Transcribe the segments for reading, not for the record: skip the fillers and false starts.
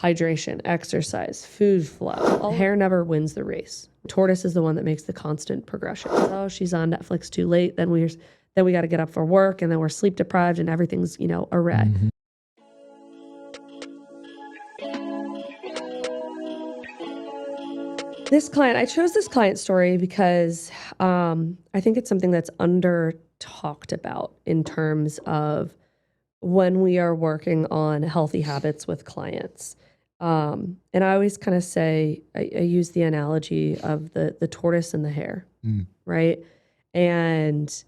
hydration, exercise, food flow. Hair never wins the race. Tortoise is the one that makes the constant progression. Oh, she's on Netflix too late. Then we got to get up for work, and then we're sleep deprived, and everything's, a wreck. Mm-hmm. I chose this client story because I think it's something that's under talked about in terms of when we are working on healthy habits with clients. And I always kind of say, I use the analogy of the tortoise and the hare, right? And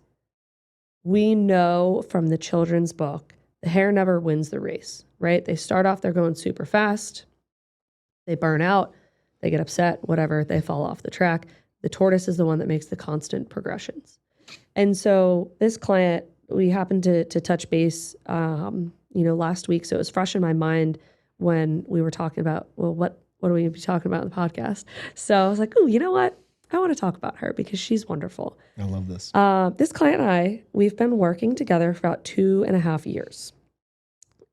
we know from the children's book, the hare never wins the race, right? They start off, they're going super fast. They burn out. They get upset, whatever, they fall off the track. The tortoise is the one that makes the constant progressions. And so this client, we happened to touch base, last week. So it was fresh in my mind when we were talking about, well, what are we going to be talking about in the podcast? So I was like, oh, you know what? I want to talk about her because she's wonderful. I love this. This client and I, we've been working together for about 2.5 years.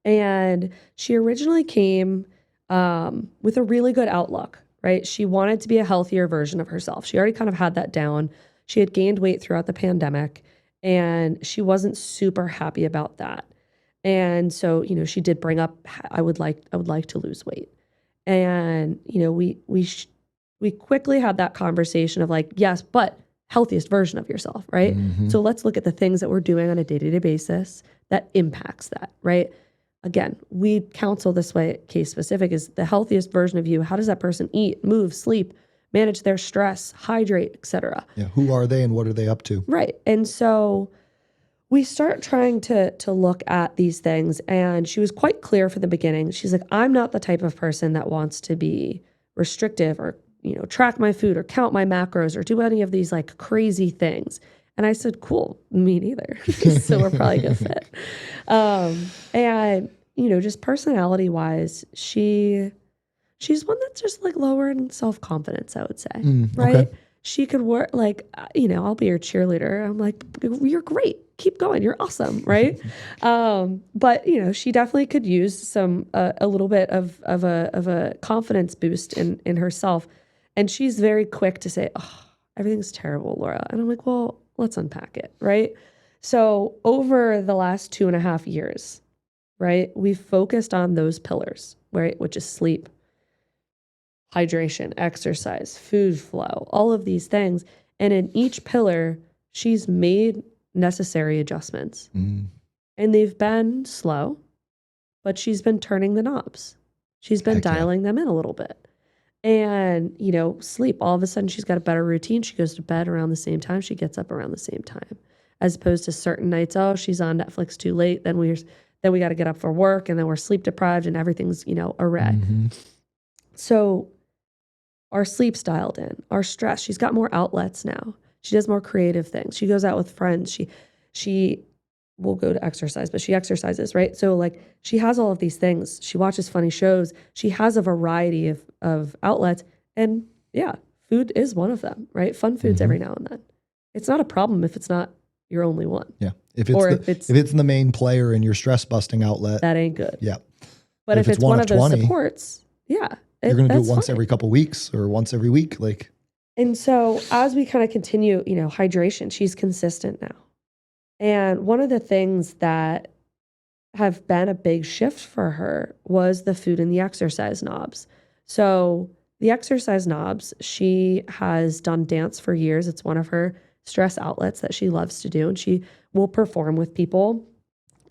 And she originally came with a really good outlook. Right? She wanted to be a healthier version of herself. She already kind of had that down. She had gained weight throughout the pandemic, and she wasn't super happy about that. And so, she did bring up, I would like to lose weight. And, we quickly had that conversation of like, yes, but healthiest version of yourself, right? Mm-hmm. So let's look at the things that we're doing on a day-to-day basis that impacts that, right? Again, we counsel this way, case specific, is the healthiest version of you. How does that person eat, move, sleep, manage their stress, hydrate, etc.? Yeah, who are they and what are they up to? Right. And so we start trying to look at these things, and she was quite clear from the beginning. She's like, I'm not the type of person that wants to be restrictive or, track my food or count my macros or do any of these like crazy things. And I said, cool, me neither. So we're probably a good fit. And, just personality wise, she's one that's just like lower in self-confidence, I would say, right? Okay. She could work like, I'll be your cheerleader. I'm like, you're great. Keep going. You're awesome. Right. But she definitely could use some, a little bit of a confidence boost in herself. And she's very quick to say, oh, everything's terrible, Laura. And I'm like, well, let's unpack it, right? So over the last 2.5 years, right, we've focused on those pillars, right, which is sleep, hydration, exercise, food flow, all of these things. And in each pillar, she's made necessary adjustments. And they've been slow, but she's been turning the knobs. She's been dialing them in a little bit. And, sleep, all of a sudden she's got a better routine. She goes to bed around the same time. She gets up around the same time, as opposed to certain nights, oh, she's on Netflix too late. Then we got to get up for work, and then we're sleep deprived and everything's, a wreck. Mm-hmm. So our sleep's dialed in, our stress, she's got more outlets now. She does more creative things. She goes out with friends. She will go to exercise, but she exercises, right? So like she has all of these things. She watches funny shows. She has a variety of outlets. And yeah, food is one of them, right? Fun foods every now and then. It's not a problem if it's not your only one. Yeah. If it's the main player in your stress busting outlet, that ain't good. Yeah. But if it's one of those supports, yeah. You're going to do it once every couple weeks or once every week. Like, and so as we kind of continue, hydration, she's consistent now. And one of the things that have been a big shift for her was the food and the exercise knobs. So the exercise knobs, she has done dance for years. It's one of her stress outlets that she loves to do. And she will perform with people.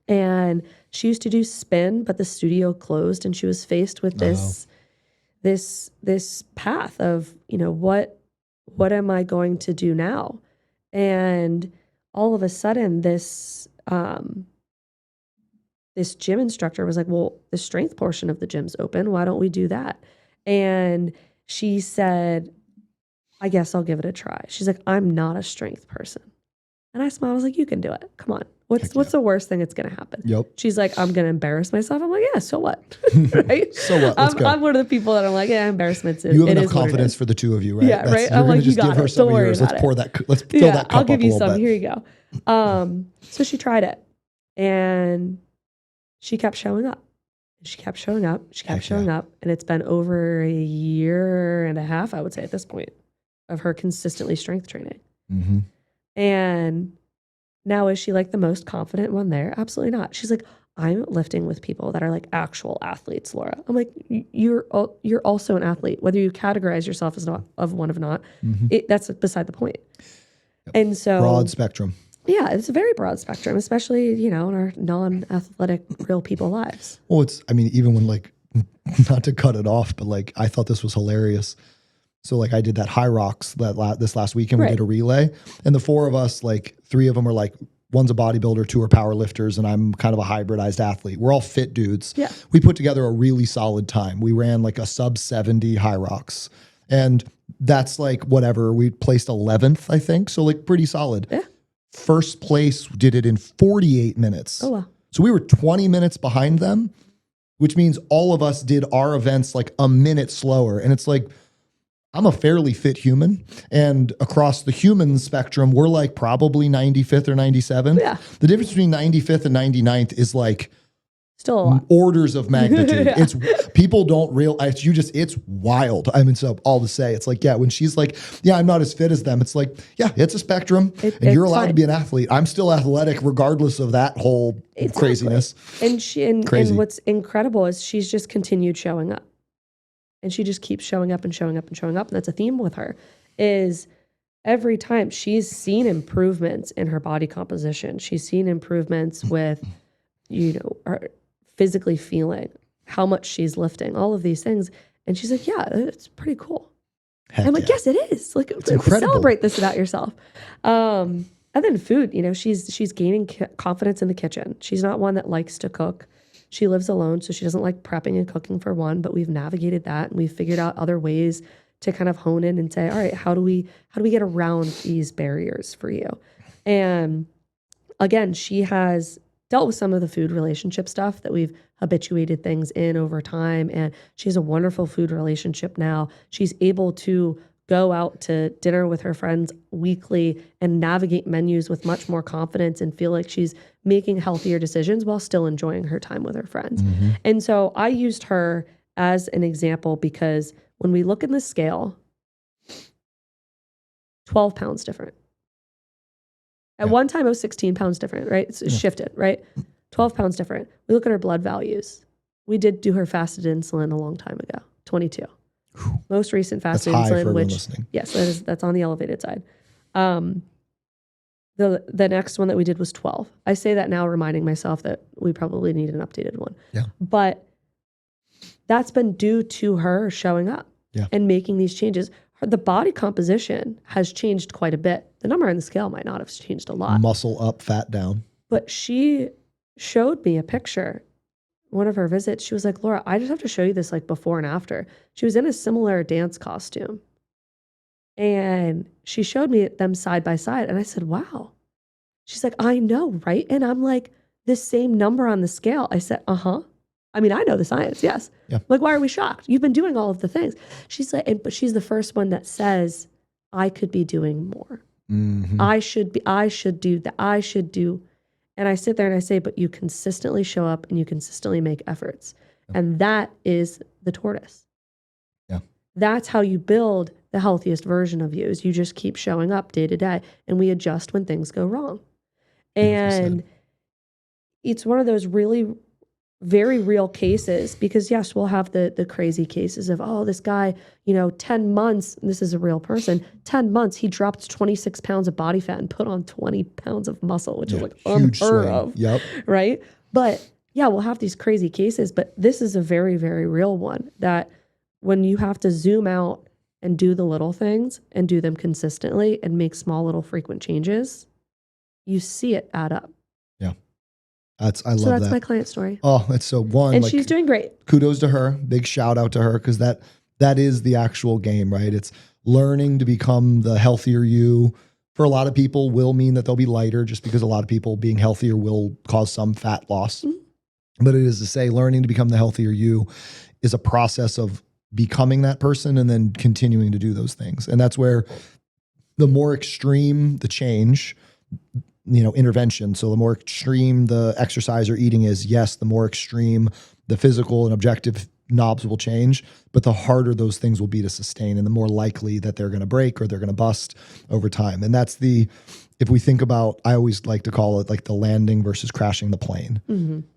And she used to do spin, but the studio closed, and she was faced with this path of, what am I going to do now? And all of a sudden this gym instructor was like, well, the strength portion of the gym's open. Why don't we do that? And she said, I guess I'll give it a try. She's like, I'm not a strength person. And I smiled. I was like, you can do it. Come on. What's the worst thing that's going to happen? Yep. She's like, I'm going to embarrass myself. I'm like, yeah, so what? Right? So what? Let's go. I'm one of the people that I'm like, yeah, embarrassment. You have enough confidence for the two of you, right? Yeah, right. I'm like, you got it. Don't worry about it. Let's fill that cup I'll give up you a little some. bit. Here you go. So she tried it, and she kept showing up. She kept showing up. She kept Heck showing yeah. up. And it's been over a year and a half, I would say, at this point, of her consistently strength training. Mm-hmm. And now, is she like the most confident one there? Absolutely not. She's like, I'm lifting with people that are like actual athletes, Laura. I'm like, you're also an athlete, whether you categorize yourself as not of one of not. That's beside the point. Yep. And so Broad spectrum. Yeah, it's a very broad spectrum, especially, you know, in our non-athletic real people lives. Well, I mean, even when like, not to cut it off, but like, I thought this was hilarious. So like I did that high rocks this last weekend, we did a relay, and the four of us, like 3 of them are like, one's a bodybuilder, 2 are power lifters, and I'm kind of a hybridized athlete. We're all fit dudes. Yeah. We put together a really solid time. We ran like a sub 70 high rocks, and that's like whatever. We placed 11th, I think. So like pretty solid. Yeah. First place did it in 48 minutes. Oh, wow. So we were 20 minutes behind them, which means all of us did our events like a minute slower. And it's like, I'm a fairly fit human, and across the human spectrum, we're like probably 95th or 97th. Yeah. The difference between 95th and 99th is like still a lot. Orders of magnitude. It's people don't realize it's wild. I mean, so all to say, it's like, yeah, when she's like, yeah, I'm not as fit as them. It's like, yeah, it's a spectrum, and you're allowed to be an athlete. I'm still athletic regardless of that whole craziness. And what's incredible is she's just continued showing up. And she just keeps showing up and showing up and showing up. And that's a theme with her, is every time she's seen improvements in her body composition. She's seen improvements with, you know, her physically feeling, how much she's lifting, all of these things. And she's like, yeah, it's pretty cool. I'm like, yes, it is. Like, celebrate this about yourself. And then food, you know, she's gaining confidence in the kitchen. She's not one that likes to cook. She lives alone, so she doesn't like prepping and cooking for one, but we've navigated that, and we've figured out other ways to kind of hone in and say, all right, how do we get around these barriers for you? And again, she has dealt with some of the food relationship stuff that we've habituated things in over time, and she has a wonderful food relationship now. She's able to go out to dinner with her friends weekly and navigate menus with much more confidence and feel like she's making healthier decisions while still enjoying her time with her friends. Mm-hmm. And so I used her as an example because when we look in the scale, 12 pounds different. At one time it was 16 pounds different, right? It's shifted, right? 12 pounds different. We look at her blood values. We did do her fasted insulin a long time ago, 22. Most recent fasted insulin, which yes, that's on the elevated side. The next one that we did was 12. I say that now, reminding myself that we probably need an updated one. Yeah. But that's been due to her showing up and making these changes. The body composition has changed quite a bit. The number on the scale might not have changed a lot. Muscle up, fat down. But she showed me a picture. One of her visits, she was like, Laura, I just have to show you this like before and after. She was in a similar dance costume. And she showed me them side by side. And I said, wow. She's like, I know, right? And I'm like, this same number on the scale. I said, uh-huh. I mean, I know the science, yes. Yeah. Like, why are we shocked? You've been doing all of the things. She's like, but she's the first one that says, I could be doing more. Mm-hmm. I should do that. I should do. And I sit there and I say, but you consistently show up and you consistently make efforts. Yeah. And that is the tortoise. Yeah. That's how you build the healthiest version of you, is you just keep showing up day to day, and we adjust when things go wrong. And it's one of those really very real cases, because yes, we'll have the crazy cases of, oh, this guy, 10 months, and this is a real person, 10 months, he dropped 26 pounds of body fat and put on 20 pounds of muscle, which is like unheard of. Yep. Right? But yeah, we'll have these crazy cases, but this is a very, very real one, that when you have to zoom out and do the little things and do them consistently and make small little frequent changes, you see it add up. Yeah. I love that. So that's my client story. Oh, it's so one. And she's doing great. Kudos to her. Big shout out to her, because that is the actual game, right? It's learning to become the healthier you. For a lot of people will mean that they'll be lighter, just because a lot of people being healthier will cause some fat loss. Mm-hmm. But it is to say, learning to become the healthier you is a process of becoming that person and then continuing to do those things. And that's where the more extreme the change, intervention. So the more extreme the exercise or eating is, yes, the more extreme the physical and objective knobs will change, but the harder those things will be to sustain and the more likely that they're going to break or they're going to bust over time. And that's if we think about, I always like to call it like the landing versus crashing the plane,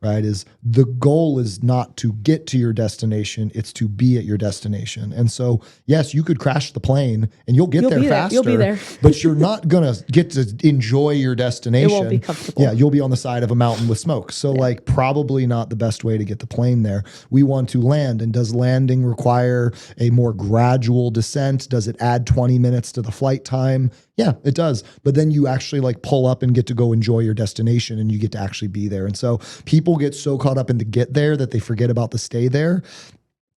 right? Is the goal is not to get to your destination, it's to be at your destination. And so, yes, you could crash the plane and you'll get there faster. You'll be there. But you're not going to get to enjoy your destination. It won't be comfortable. Yeah, you'll be on the side of a mountain with smoke. So like probably not the best way to get the plane there. We want to land. And does landing require a more gradual descent? Does it add 20 minutes to the flight time? Yeah, it does. But then you actually like pull up and get to go enjoy your destination and you get to actually be there. And so people get so caught up in the get there that they forget about the stay there.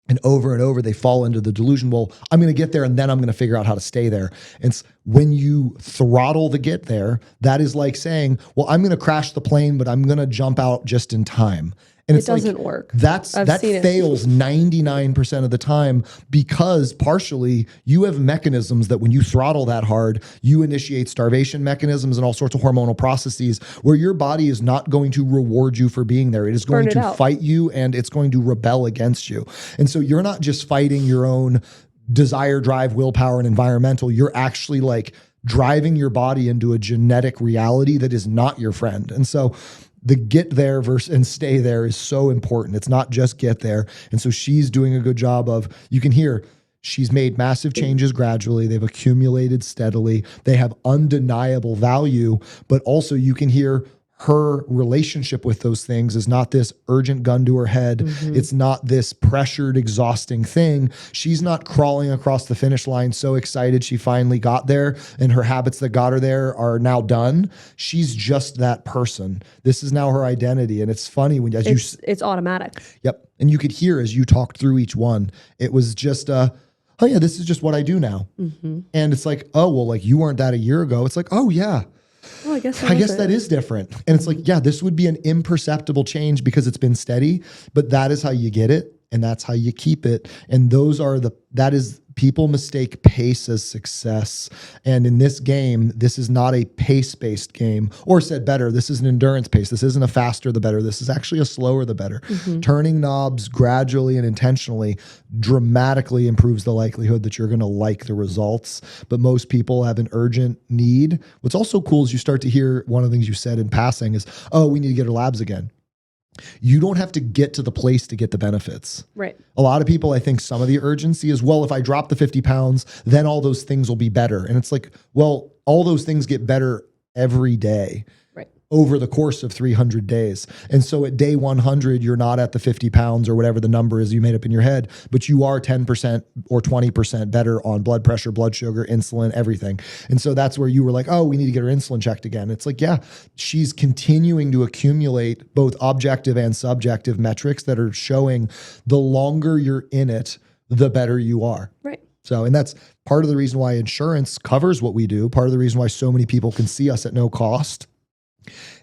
And over they fall into the delusion, well, I'm going to get there and then I'm going to figure out how to stay there. And when you throttle the get there, that is like saying, well, I'm going to crash the plane, but I'm going to jump out just in time. And it doesn't work. That fails 99% of the time because partially you have mechanisms that when you throttle that hard, you initiate starvation mechanisms and all sorts of hormonal processes where your body is not going to reward you for being there. It is going to fight you and it's going to rebel against you. And so you're not just fighting your own desire, drive, willpower, and environmental. You're actually like driving your body into a genetic reality that is not your friend. And so the get there and stay there is so important. It's not just get there. And so she's doing a good job of, you can hear she's made massive changes gradually. They've accumulated steadily. They have undeniable value, but also you can hear her relationship with those things is not this urgent gun to her head. It's not this pressured, exhausting thing. She's not crawling across the finish line so excited she finally got there and her habits that got her there are now done. She's just that person. This is now her identity. And it's funny when it's automatic. Yep. And you could hear as you talked through each one, it was just oh yeah, this is just what I do now. And it's like, oh, well, like you weren't that a year ago. It's like, oh yeah. Well, I guess that is different. And it's like, yeah, this would be an imperceptible change because it's been steady, but that is how you get it. And that's how you keep it. And people mistake pace as success. And in this game, this is not a pace-based game, or said better, this is an endurance pace. This isn't a faster the better. This is actually a slower the better. Turning knobs gradually and intentionally dramatically improves the likelihood that you're going to like the results. But most people have an urgent need. What's also cool is you start to hear one of the things you said in passing is, oh, we need to get our labs again. You don't have to get to the place to get the benefits. Right. A lot of people, I think some of the urgency is, well, if I drop the 50 pounds, then all those things will be better. And it's like, well, all those things get better every day. Right. Over the course of 300 days. And so at day 100, you're not at the 50 pounds or whatever the number is you made up in your head, but you are 10% or 20% better on blood pressure, blood sugar, insulin, everything. And so that's where you were like, oh, we need to get her insulin checked again. It's like, yeah, she's continuing to accumulate both objective and subjective metrics that are showing the longer you're in it, the better you are. Right. So, and that's part of the reason why insurance covers what we do. Part of the reason why so many people can see us at no cost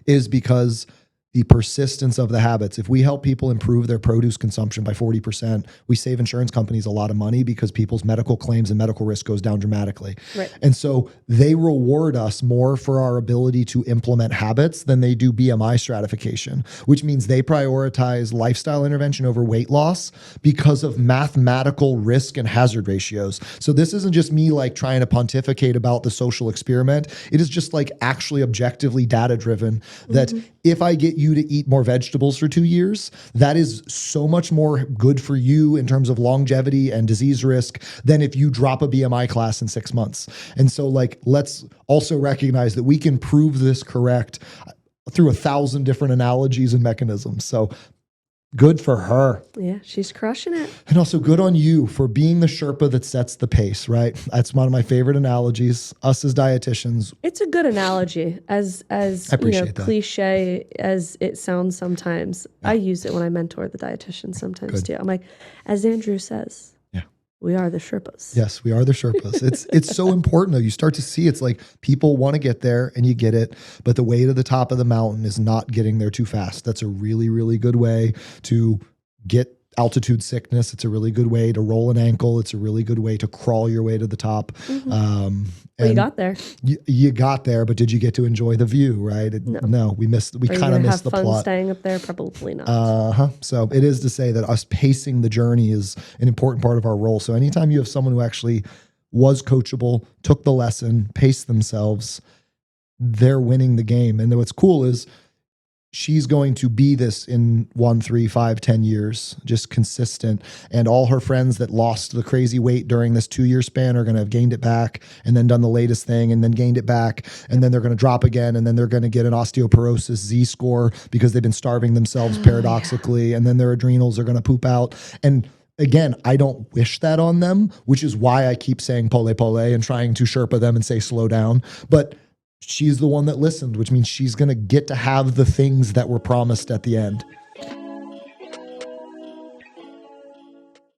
is because the persistence of the habits. If we help people improve their produce consumption by 40%, we save insurance companies a lot of money because people's medical claims and medical risk goes down dramatically. Right. And so they reward us more for our ability to implement habits than they do BMI stratification, which means they prioritize lifestyle intervention over weight loss because of mathematical risk and hazard ratios. So this isn't just me like trying to pontificate about the social experiment. It is just like actually objectively data driven that if I get you to eat more vegetables for 2 years, that is so much more good for you in terms of longevity and disease risk than if you drop a BMI class in 6 months. And so like, let's also recognize that we can prove this correct through 1,000 different analogies and mechanisms. So good for her. Yeah, she's crushing it. And also good on you for being the Sherpa that sets the pace, right? That's one of my favorite analogies. Us as dietitians. It's a good analogy, as cliche as it sounds sometimes. Yeah. I use it when I mentor the dietitians sometimes too. I'm like, as Andrew says, we are the Sherpas. Yes, we are the Sherpas. It's so important though. You start to see it's like people want to get there and you get it, but the way to the top of the mountain is not getting there too fast. That's a really, really good way to get altitude sickness. It's a really good way to roll an ankle. It's a really good way to crawl your way to the top. Well, you got there. You got there, but did you get to enjoy the view, right? No, we kind of missed the fun plot. staying up there? Probably not. So it is to say that us pacing the journey is an important part of our role. So anytime you have someone who actually was coachable, took the lesson, paced themselves, they're winning the game. And what's cool is she's going to be this in 1, 3, 5, 10 years, just consistent. And all her friends that lost the crazy weight during this 2-year span are going to have gained it back and then done the latest thing and then gained it back. And then they're going to drop again. And then they're going to get an osteoporosis Z-score because they've been starving themselves paradoxically. And then their adrenals are going to poop out. And again, I don't wish that on them, which is why I keep saying pole pole and trying to Sherpa them and say slow down. But she's the one that listened, which means she's going to get to have the things that were promised at the end.